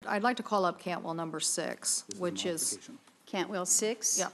I'd like to call up Cantwell number 6, which is, Cantwell 6? yeah.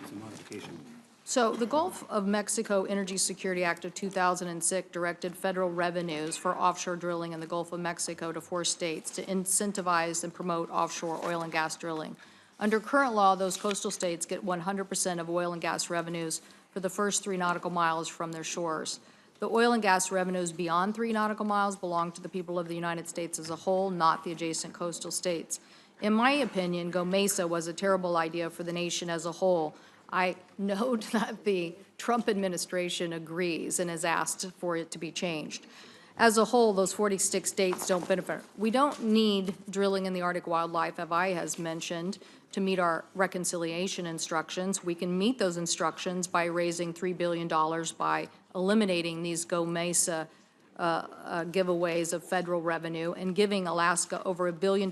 It's a modification. So the Gulf of Mexico Energy Security Act of 2006 directed federal revenues for offshore drilling in the Gulf of Mexico to 4 states to incentivize and promote offshore oil and gas drilling. Under current law, those coastal states get 100% of oil and gas revenues for the first 3 nautical miles from their shores. The oil and gas revenues beyond 3 nautical miles belong to the people of the United States as a whole, not the adjacent coastal states. In my opinion, GOMESA was a terrible idea for the nation as a whole. I know that the Trump administration agrees and has asked for it to be changed. As a whole, those 46 states don't benefit. We don't need drilling in the Arctic wildlife, as I has mentioned, to meet our reconciliation instructions. We can meet those instructions by raising $3 billion by eliminating these GOMESA giveaways of federal revenue and giving Alaska over $1 billion,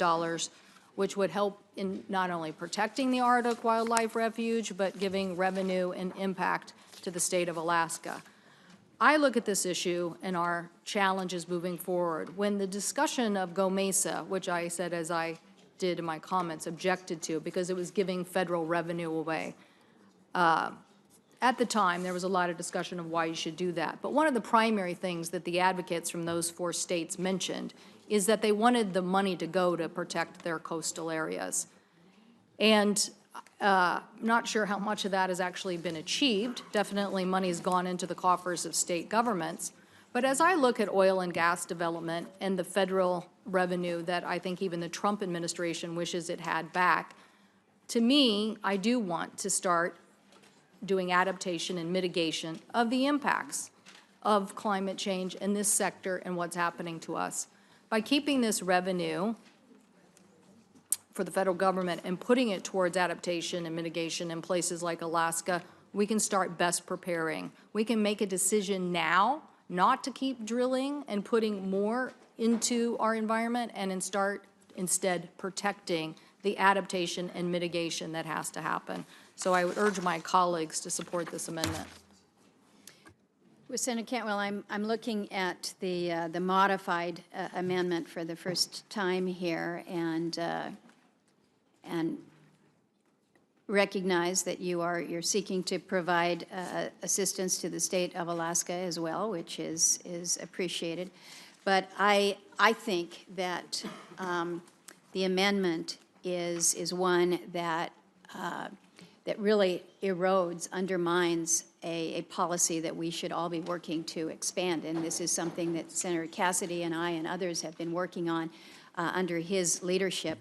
which would help in not only protecting the Arctic Wildlife Refuge, but giving revenue and impact to the state of Alaska. I look at this issue and our challenges moving forward. When the discussion of GOMESA, which I said as I did in my comments, objected to because it was giving federal revenue away, at the time, there was a lot of discussion of why you should do that. But one of the primary things that the advocates from those 4 states mentioned is that they wanted the money to go to protect their coastal areas. And not sure how much of that has actually been achieved. Definitely money has gone into the coffers of state governments. But as I look at oil and gas development and the federal revenue that I think even the Trump administration wishes it had back, to me, I do want to start doing adaptation and mitigation of the impacts of climate change in this sector and what's happening to us. By keeping this revenue for the federal government and putting it towards adaptation and mitigation in places like Alaska, we can start best preparing. We can make a decision now not to keep drilling and putting more into our environment and start instead protecting the adaptation and mitigation that has to happen. So I would urge my colleagues to support this amendment. Well, Senator Cantwell, I'm looking at the modified amendment for the first time here, and recognize that you're seeking to provide assistance to the state of Alaska as well, which is appreciated. But I think that the amendment is one that that really erodes, undermines a policy that we should all be working to expand. And this is something that Senator Cassidy and I and others have been working on under his leadership.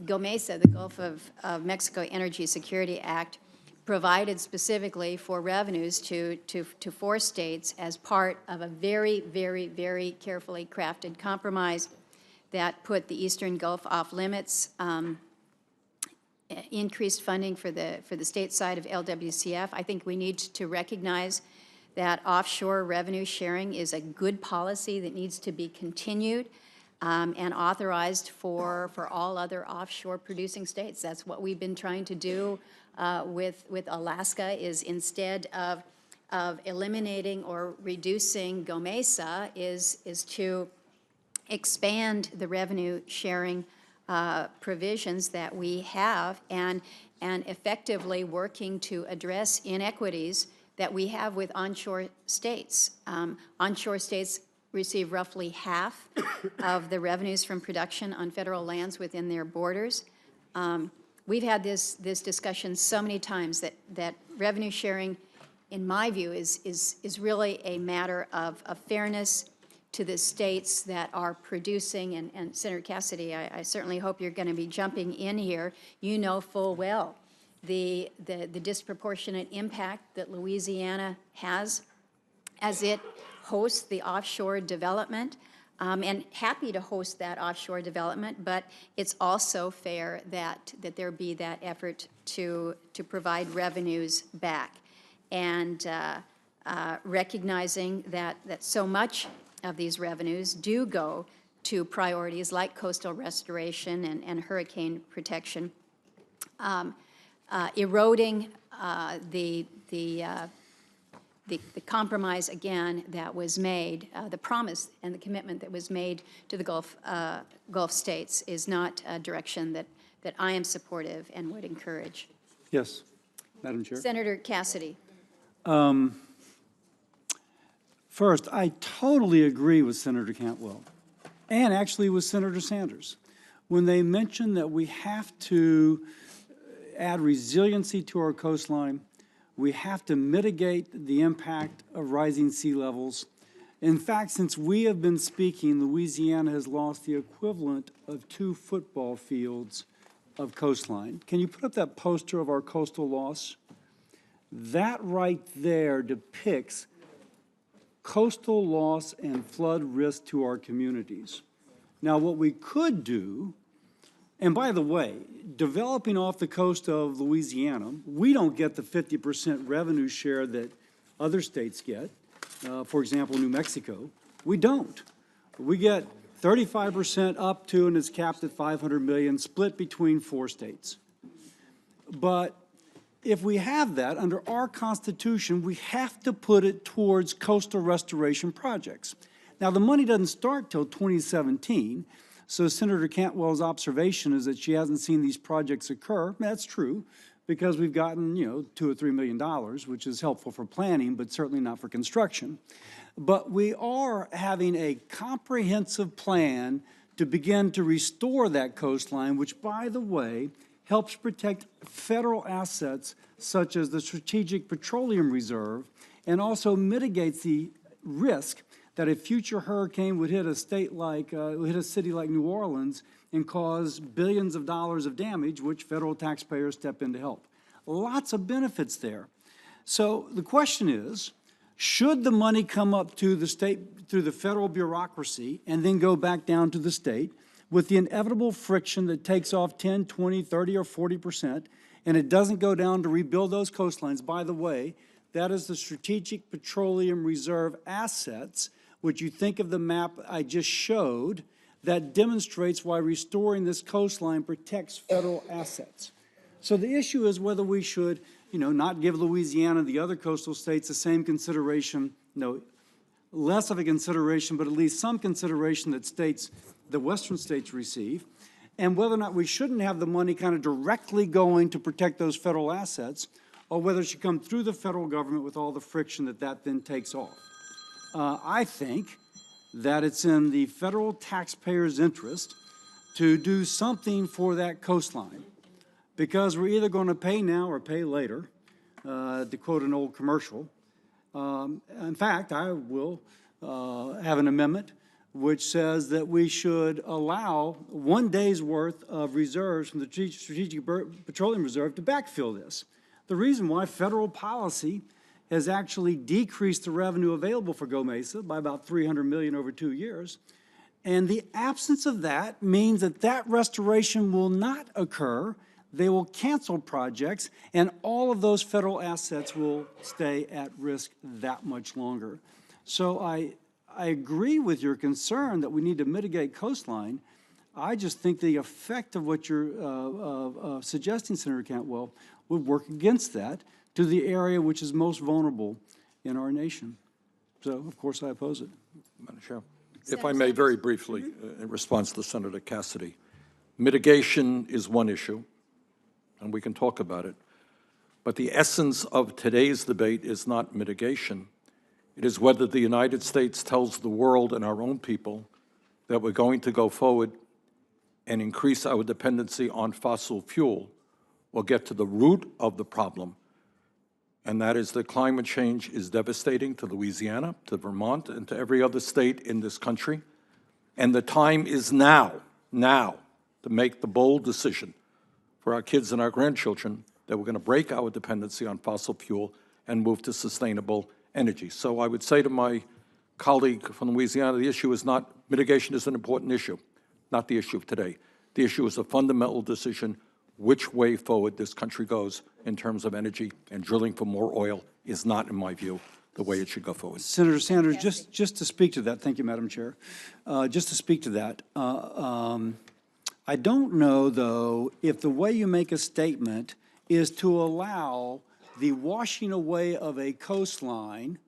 GOMESA, the Gulf of Mexico Energy Security Act, provided specifically for revenues to 4 states as part of a very, very, very carefully crafted compromise that put the Eastern Gulf off limits, increased funding for the state side of LWCF. I think we need to recognize that offshore revenue sharing is a good policy that needs to be continued and authorized for all other offshore producing states. That's what we've been trying to do with Alaska, is instead of eliminating or reducing GOMESA is to expand the revenue sharing provisions that we have and effectively working to address inequities that we have with onshore states. Onshore states receive roughly half of the revenues from production on federal lands within their borders. We've had this discussion so many times that revenue sharing, in my view, is really a matter of fairness to the states that are producing, and Senator Cassidy, I certainly hope you're going to be jumping in here. You know full well the disproportionate impact that Louisiana has as it hosts the offshore development, and happy to host that offshore development, but it's also fair that there be that effort to provide revenues back, and recognizing that so much of these revenues do go to priorities like coastal restoration and hurricane protection. Eroding the the compromise, again, that was made, the promise and the commitment that was made to the Gulf states is not a direction that I am supportive and would encourage. Yes, Madam Chair. Senator Cassidy. First, I totally agree with Senator Cantwell, and actually with Senator Sanders, when they mentioned that we have to add resiliency to our coastline, we have to mitigate the impact of rising sea levels. In fact, since we have been speaking, Louisiana has lost the equivalent of 2 football fields of coastline. Can you put up that poster of our coastal loss? That right there depicts coastal loss and flood risk to our communities. Now, what we could do, and by the way, developing off the coast of Louisiana, we don't get the 50% revenue share that other states get. For example, New Mexico, we don't. We get 35% up to, and it's capped at $500 million, split between 4 states. But if we have that, under our Constitution, we have to put it towards coastal restoration projects. Now, the money doesn't start till 2017, so Senator Cantwell's observation is that she hasn't seen these projects occur. That's true, because we've gotten, $2 or $3 million, which is helpful for planning, but certainly not for construction. But we are having a comprehensive plan to begin to restore that coastline, which, by the way, helps protect federal assets such as the Strategic Petroleum Reserve, and also mitigates the risk that a future hurricane would hit a state like, hit a city like New Orleans and cause billions of dollars of damage, which federal taxpayers step in to help. Lots of benefits there. So the question is, should the money come up to the state through the federal bureaucracy and then go back down to the state with the inevitable friction that takes off 10, 20, 30, or 40%, and it doesn't go down to rebuild those coastlines? By the way, that is the Strategic Petroleum Reserve assets, which you think of the map I just showed, that demonstrates why restoring this coastline protects federal assets. So the issue is whether we should, not give Louisiana and the other coastal states the same consideration, less of a consideration, but at least some consideration that the western states receive, and whether or not we shouldn't have the money kind of directly going to protect those federal assets, or whether it should come through the federal government with all the friction that then takes off. I think that it's in the federal taxpayers' interest to do something for that coastline, because we're either going to pay now or pay later, to quote an old commercial. In fact, I will have an amendment which says that we should allow 1 day's worth of reserves from the Strategic Petroleum Reserve to backfill this. The reason why federal policy has actually decreased the revenue available for GOMESA by about $300 million over 2 years. And the absence of that means that restoration will not occur. They will cancel projects, and all of those federal assets will stay at risk that much longer. So I agree with your concern that we need to mitigate coastline. I just think the effect of what you're suggesting, Senator Cantwell, would work against that to the area which is most vulnerable in our nation. So, of course, I oppose it. Madam Chair, if I may very briefly, in response to Senator Cassidy, mitigation is one issue, and we can talk about it, but the essence of today's debate is not mitigation. It is whether the United States tells the world and our own people that we're going to go forward and increase our dependency on fossil fuel, or get to the root of the problem, and that is that climate change is devastating to Louisiana, to Vermont, and to every other state in this country. And the time is now to make the bold decision for our kids and our grandchildren that we're going to break our dependency on fossil fuel and move to sustainable energy. So I would say to my colleague from Louisiana, the issue is not, mitigation is an important issue, not the issue of today. The issue is a fundamental decision which way forward this country goes in terms of energy, and drilling for more oil is not, in my view, the way it should go forward. Senator Sanders, just to speak to that, thank you, Madam Chair. Just to speak to that, I don't know, though, if the way you make a statement is to allow the washing away of a coastline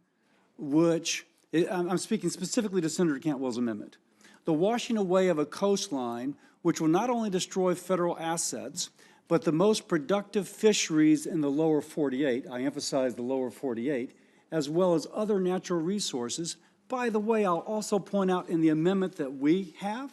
which, I'm speaking specifically to Senator Cantwell's amendment, the washing away of a coastline which will not only destroy federal assets, but the most productive fisheries in the lower 48, I emphasize the lower 48, as well as other natural resources. By the way, I'll also point out in the amendment that we have,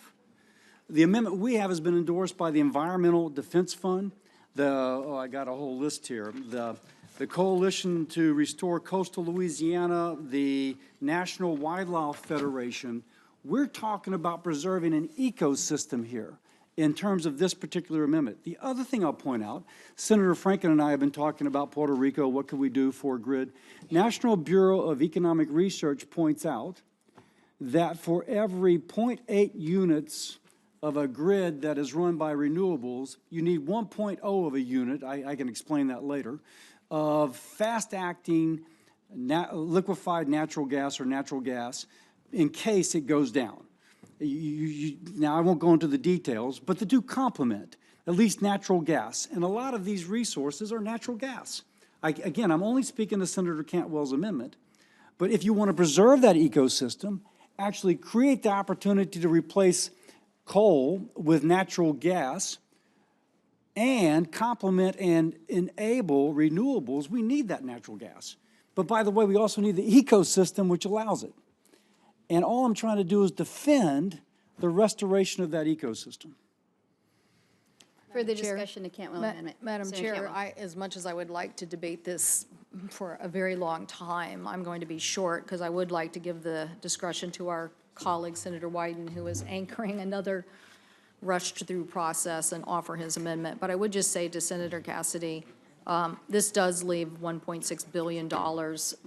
the amendment we have has been endorsed by the Environmental Defense Fund, I got a whole list here, the Coalition to Restore Coastal Louisiana, the National Wildlife Federation. We're talking about preserving an ecosystem here in terms of this particular amendment. The other thing I'll point out, Senator Franken and I have been talking about Puerto Rico, what can we do for a grid? National Bureau of Economic Research points out that for every 0.8 units of a grid that is run by renewables, you need 1.0 of a unit, I can explain that later, of fast-acting liquefied natural gas or natural gas in case it goes down. Now, I won't go into the details, but the two complement, at least natural gas. And a lot of these resources are natural gas. Again, I'm only speaking to Senator Cantwell's amendment, but if you want to preserve that ecosystem, actually create the opportunity to replace coal with natural gas and complement and enable renewables, we need that natural gas. But by the way, we also need the ecosystem which allows it. And all I'm trying to do is defend the restoration of that ecosystem. Further discussion to Cantwell Amendment. Madam Senator Chair, Cantwell. as much as I would like to debate this for a very long time, I'm going to be short because I would like to give the discretion to our colleague, Senator Wyden, who is anchoring another rushed-through process and offer his amendment. But I would just say to Senator Cassidy, this does leave $1.6 billion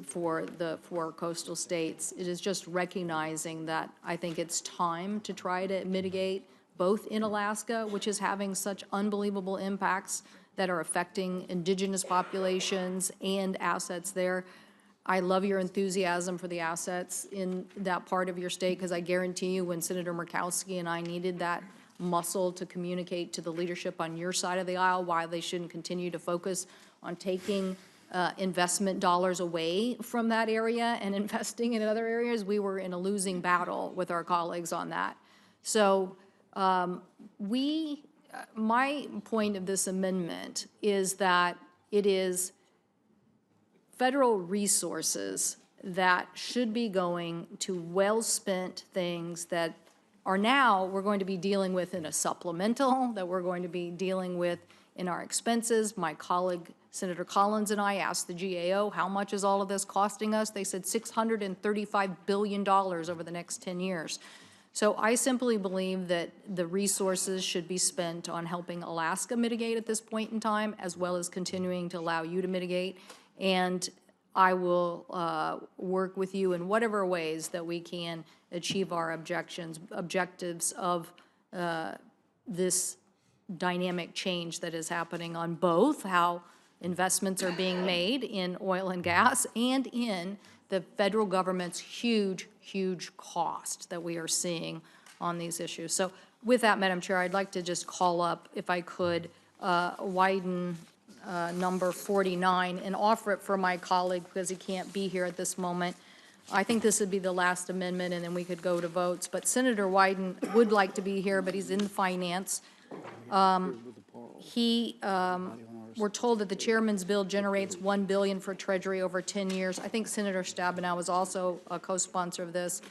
for the four coastal states. It is just recognizing that I think it's time to try to mitigate both in Alaska, which is having such unbelievable impacts that are affecting indigenous populations and assets there. I love your enthusiasm for the assets in that part of your state, because I guarantee you when Senator Murkowski and I needed that muscle to communicate to the leadership on your side of the aisle why they shouldn't continue to focus on taking investment dollars away from that area and investing in other areas, we were in a losing battle with our colleagues on that. So my point of this amendment is that it is federal resources that should be going to well-spent things that are now we're going to be dealing with in a supplemental, that we're going to be dealing with in our expenses. My colleague, Senator Collins, and I asked the GAO, how much is all of this costing us? They said $635 billion over the next 10 years. So I simply believe that the resources should be spent on helping Alaska mitigate at this point in time, as well as continuing to allow you to mitigate. And I will work with you in whatever ways that we can achieve our objectives of this dynamic change that is happening on both how investments are being made in oil and gas and in the federal government's huge, huge cost that we are seeing on these issues. So with that, Madam Chair, I'd like to just call up, if I could, Wyden number 49 and offer it for my colleague because he can't be here at this moment. I think this would be the last amendment, and then we could go to votes. But Senator Wyden would like to be here, but he's in finance. We're told that the chairman's bill generates $1 billion for Treasury over 10 years. I think Senator Stabenow was also a co-sponsor of this.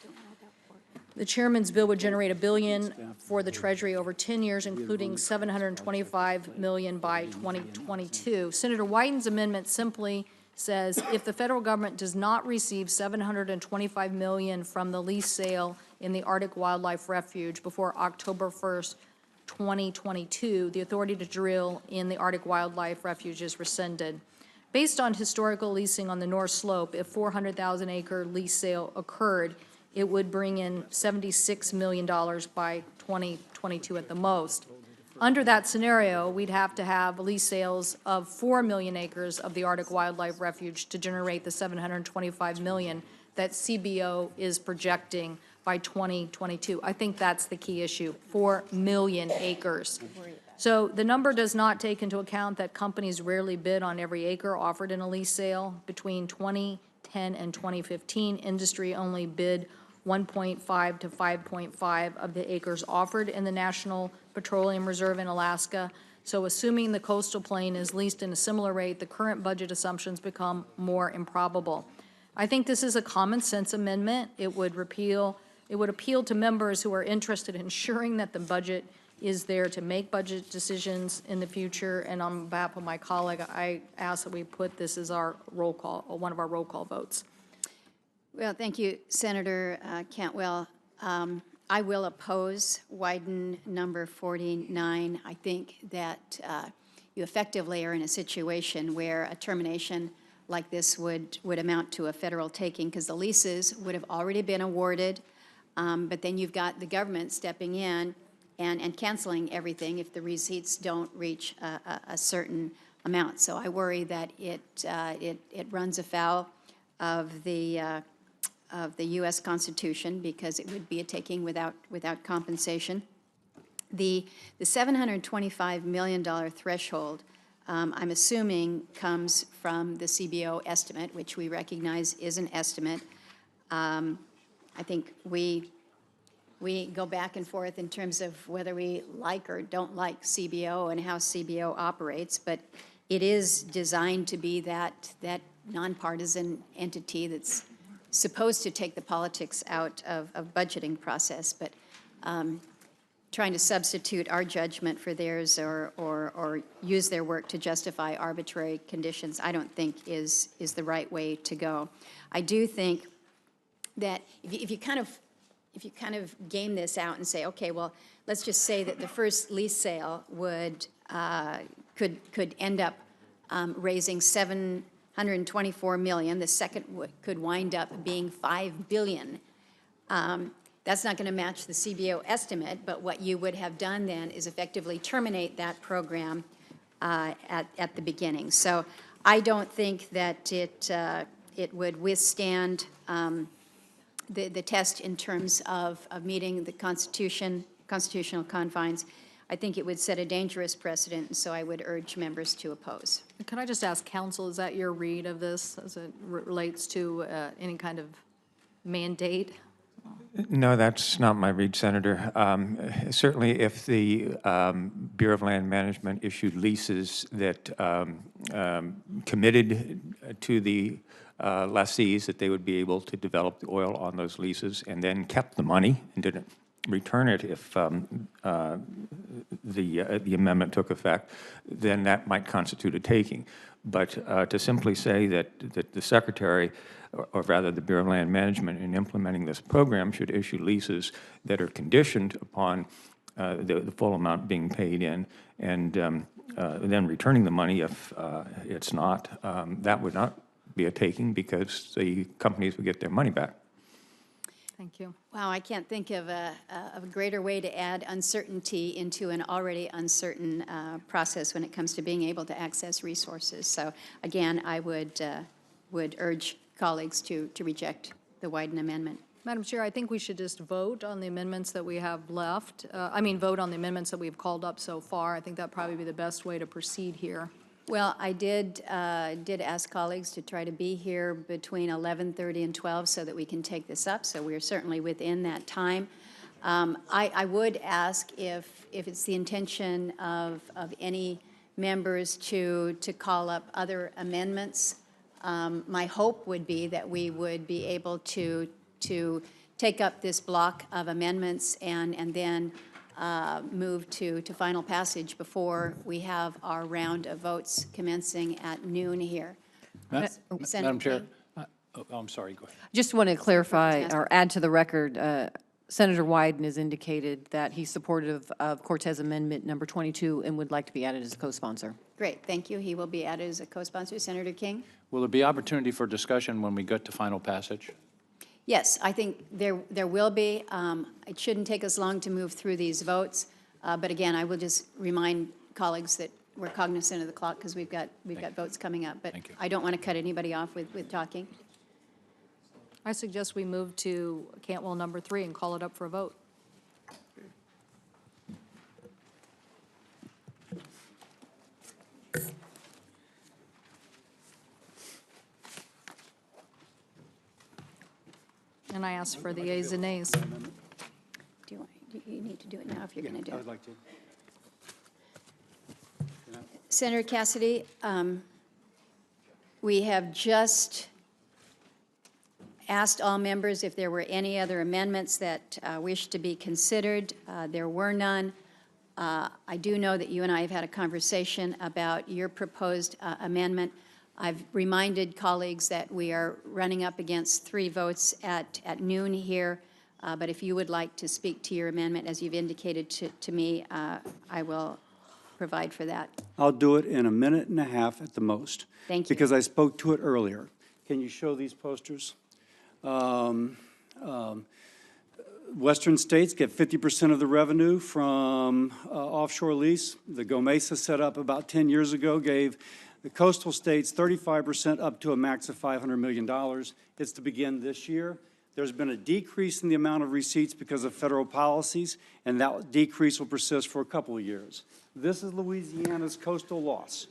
The chairman's bill would generate $1 billion for the Treasury over 10 years, including $725 million by 2022. Senator Wyden's amendment simply says if the federal government does not receive $725 million from the lease sale in the Arctic Wildlife Refuge before October 1st, 2022, the authority to drill in the Arctic Wildlife Refuge is rescinded. Based on historical leasing on the North Slope, if 400,000-acre lease sale occurred, it would bring in $76 million by 2022 at the most. Under that scenario, we'd have to have lease sales of 4 million acres of the Arctic Wildlife Refuge to generate the $725 million that CBO is projecting by 2022. I think that's the key issue, 4 million acres. So the number does not take into account that companies rarely bid on every acre offered in a lease sale. Between 2010 2010 and 2015, industry only bid 1.5 to 5.5 of the acres offered in the National Petroleum Reserve in Alaska. So assuming the coastal plain is leased in a similar rate, the current budget assumptions become more improbable. I think this is a common sense amendment. It would appeal to members who are interested in ensuring that the budget is there to make budget decisions in the future. And on behalf of my colleague, I ask that we put this as our roll call, or one of our roll call votes. Well, thank you, Senator Cantwell. I will oppose Wyden number 49. I think that you effectively are in a situation where a termination like this would amount to a federal taking, because the leases would have already been awarded, but then you've got the government stepping in and canceling everything if the receipts don't reach a certain amount. So I worry that it runs afoul of the U.S. Constitution, because it would be a taking without compensation. The $725 million threshold, I'm assuming, comes from the CBO estimate, which we recognize is an estimate. I think we go back and forth in terms of whether we like or don't like CBO and how CBO operates, but it is designed to be that nonpartisan entity that's supposed to take the politics out of budgeting process, but trying to substitute our judgment for theirs or use their work to justify arbitrary conditions, I don't think is the right way to go. I do think that if you kind of game this out and say, okay, well, let's just say that the first lease sale could end up raising $724 million. The second could wind up being $5 billion. That's not going to match the CBO estimate, but what you would have done then is effectively terminate that program at the beginning. So I don't think that it would withstand the test in terms of meeting the constitutional confines. I think it would set a dangerous precedent, and so I would urge members to oppose. Could I just ask counsel, is that your read of this as it relates to any kind of mandate? No, that's not my read, Senator. Certainly, if the Bureau of Land Management issued leases that committed to the lessees that they would be able to develop the oil on those leases and then kept the money and didn't return it if the amendment took effect, then that might constitute a taking. But to simply say that the Secretary, or rather the Bureau of Land Management, in implementing this program should issue leases that are conditioned upon the full amount being paid in and then returning the money if it's not, that would not be a taking because the companies would get their money back. Thank you. Wow, I can't think of a greater way to add uncertainty into an already uncertain process when it comes to being able to access resources. So again, I would urge colleagues to reject the Wyden amendment. Madam Chair, I think we should just vote on the amendments that we have left. Vote on the amendments that we've called up so far. I think that'd probably be the best way to proceed here. Well, I did ask colleagues to try to be here between 11:30 and 12 so that we can take this up, so we're certainly within that time. I would ask if it's the intention of any members to call up other amendments. My hope would be that we would be able to take up this block of amendments and then move to final passage before we have our round of votes commencing at noon here. Madam Chair, I'm sorry, go ahead. Just want to clarify or add to the record, Senator Wyden has indicated that he's supportive of Cortez Amendment number 22 and would like to be added as a co-sponsor. Great, thank you. He will be added as a co-sponsor. Senator King? Will there be opportunity for discussion when we get to final passage? Yes, I think there will be. It shouldn't take us long to move through these votes. But again, I will just remind colleagues that we're cognizant of the clock because we've got votes coming up. But I don't want to cut anybody off with talking. I suggest we move to Cantwell number 3 and call it up for a vote. And I ask for the yeas and nays. You need to do it now if you're going to do I it. would like to. Senator Cassidy, we have just asked all members if there were any other amendments that wish to be considered. There were none. I do know that you and I have had a conversation about your proposed amendment. I've reminded colleagues that we are running up against 3 votes at noon here, but if you would like to speak to your amendment, as you've indicated to me, I will provide for that. I'll do it in a minute and a half at the most. Thank you. Because I spoke to it earlier. Can you show these posters? Western states get 50% of the revenue from offshore lease. The GOMESA set up about 10 years ago gave the coastal states 35% up to a max of $500 million. It's to begin this year. There's been a decrease in the amount of receipts because of federal policies, and that decrease will persist for a couple of years. This is Louisiana's coastal loss.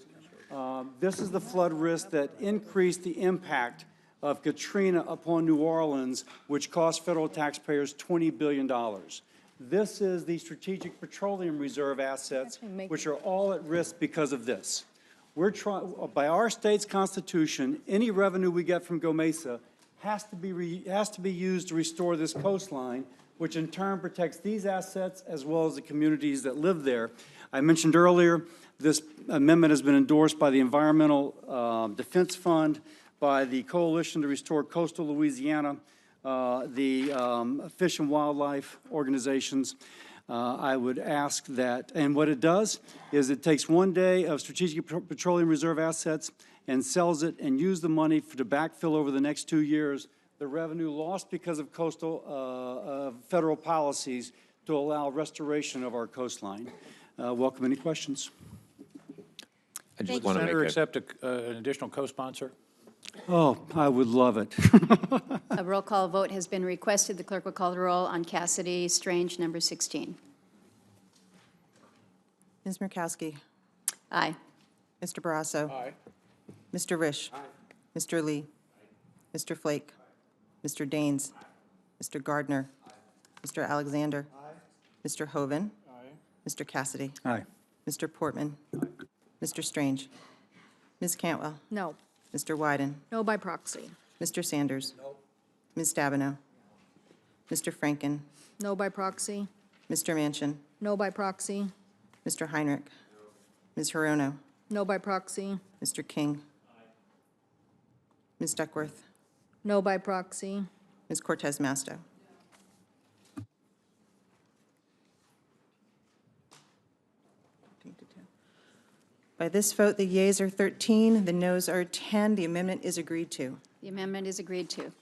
This is the flood risk that increased the impact of Katrina upon New Orleans, which cost federal taxpayers $20 billion. This is the Strategic Petroleum Reserve assets, which are all at risk because of this. We're trying, by our state's constitution, any revenue we get from GOMESA has to be used to restore this coastline, which in turn protects these assets as well as the communities that live there. I mentioned earlier, this amendment has been endorsed by the Environmental Defense Fund, by the Coalition to Restore Coastal Louisiana, the Fish and Wildlife organizations. I would ask that, and what it does is it takes 1 day of Strategic Petroleum Reserve assets and sells it and use the money to backfill over the next 2 years the revenue lost because of coastal federal policies to allow restoration of our coastline. Welcome any questions. I just Thank want to Senator, make accept an additional co-sponsor? Oh, I would love it. A roll call vote has been requested. The clerk will call the roll on Cassidy Strange, number 16. Ms. Murkowski. Aye. Mr. Barrasso. Aye. Mr. Risch. Mr. Lee. Mr. Flake. Mr. Daines. Mr. Gardner. Mr. Alexander. Mr. Hoven. Mr. Cassidy. Aye. Mr. Portman. Mr. Strange. Ms. Cantwell. No. Mr. Wyden. No by proxy. Mr. Sanders. Ms. Stabenow. Mr. Franken. No by proxy. Mr. Manchin. No by proxy. Mr. Heinrich. Ms. Hirono. No by proxy. Mr. King. Ms. Duckworth. No by proxy. Ms. Cortez Masto. By this vote, the yeas are 13, the noes are 10. The amendment is agreed to. The amendment is agreed to.